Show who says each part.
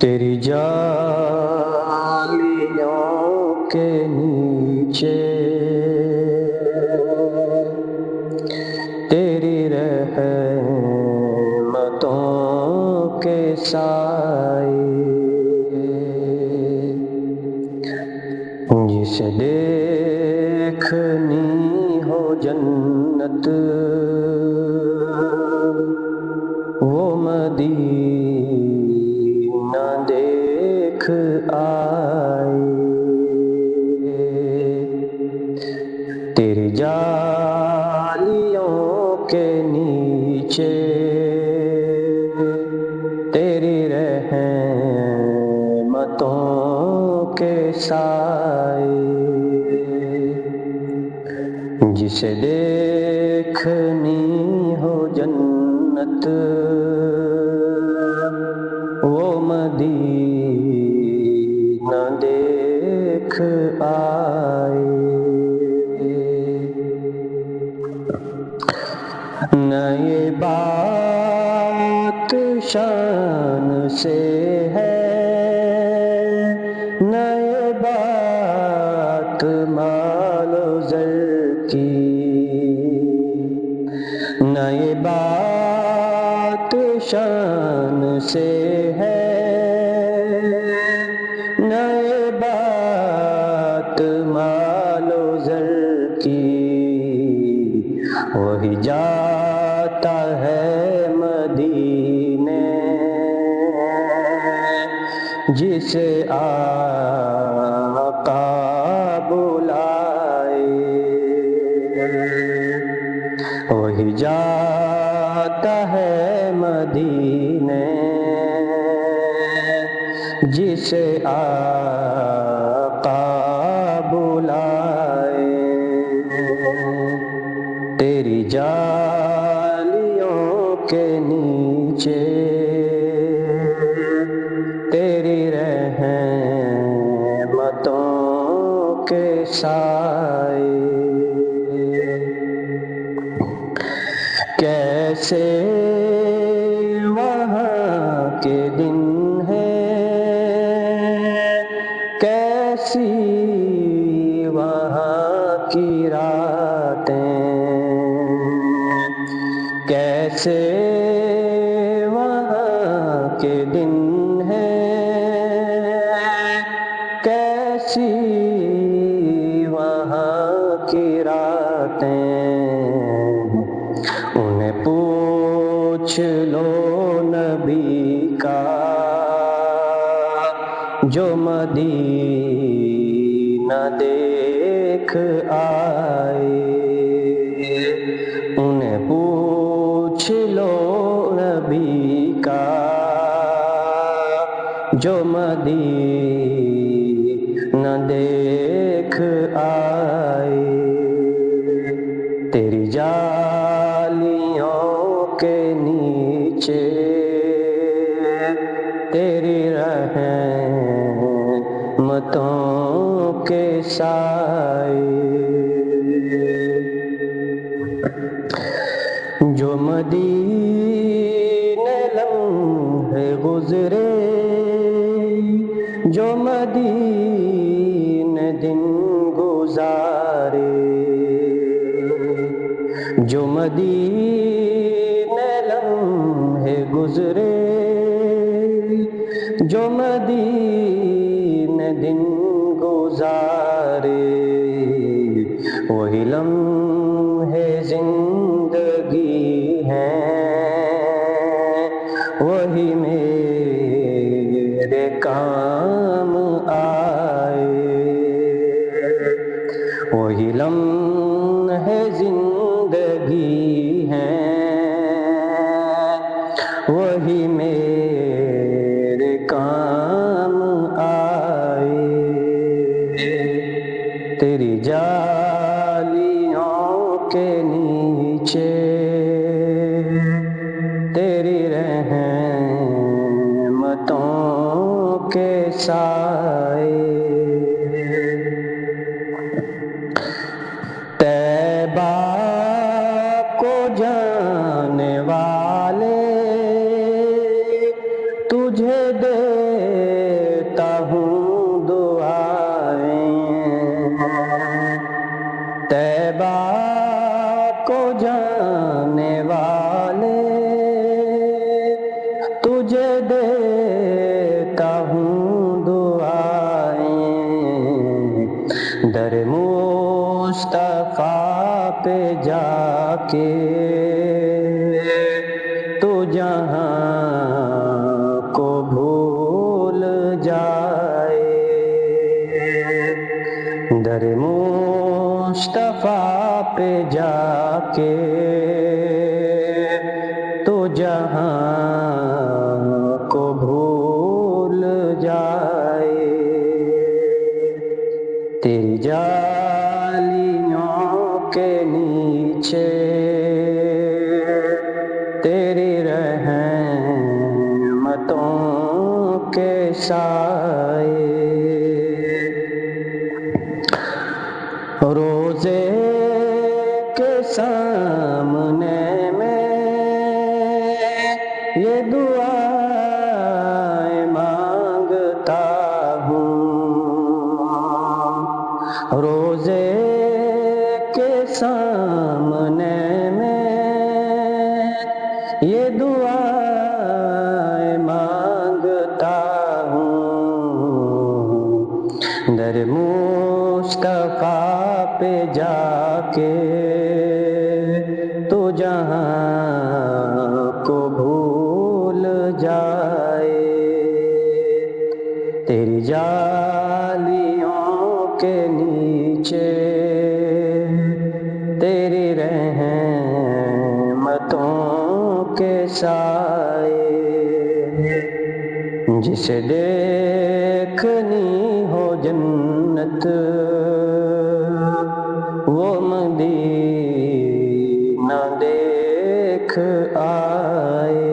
Speaker 1: تیری جالیوں کے نیچے تیری رحمتوں کے سائے، جسے دیکھنی ہو جنت وہ مدینہ دیکھ آئے۔ تیری جالیوں کے نیچے تیری رحمتوں کے سائے، جسے دیکھنی ہو جنت وہ مدینہ دیکھ آئے۔ نہ یہ بات شان سے ہے، نہ یہ بات مال و زر کی، نہ یہ بات شان سے ہے، نہ یہ بات مال و زر کی، وہی جاتا ہے مدینے جسے آقا بلائے، وہی جاتا ہے مدینے جسے آقا بلائے۔ تیری جالیوں کے نیچے تیری رحمتوں کے سائے، کیسے وہاں کے دن ہیں، کیسی وہاں کی راتیں، کیسے وہاں کے دن ہیں، کیسی وہاں کی راتیں، انہیں پوچھ لو نبی کا جو مدینہ دیکھ آئے، انہیں پوچھ لو نبی کا جو مدینہ دیکھ آئے۔ تیری جالیوں کے نیچے تیری رحمتوں کے سائے، جو مدینے لمحے گزرے، جو مدینے دن گزارے، جو مدینے لمحے گزرے، جو مدینے دن گزارے، وہی لمحے زندگی ہیں، وہی میرے کام آئے، وہی لمحے زندگی ہیں، وہی میرے کام آئے۔ تیری جالیوں کے نیچے تیری رحمتوں کے سائے، طیبہ کو جانے والے تو تجھے دیتا ہوں دعائیں، طیبہ کو جانے والے تجھے دیتا ہوں دعائیں، در مصطفیٰ پہ جا کے تو جہاں کو بھول جائے، در مصطفیٰ پہ جا کے تو جہاں کو بھول جائے، تیری جالیوں کے نیچے تیری رحمتوں کے سائے، روزے کے سامنے میں یہ دعائیں مانگتا ہوں، روزے کے سامنے میں یہ دعائیں مانگتا ہوں، در مصطفیٰ پہ جا کے تو جہاں کو بھول جائے، تیری جالیوں کے نیچے تیری رحمتوں کے سائے، جسے دیکھنی ہو جنت وہ مدینہ دیکھ آئے،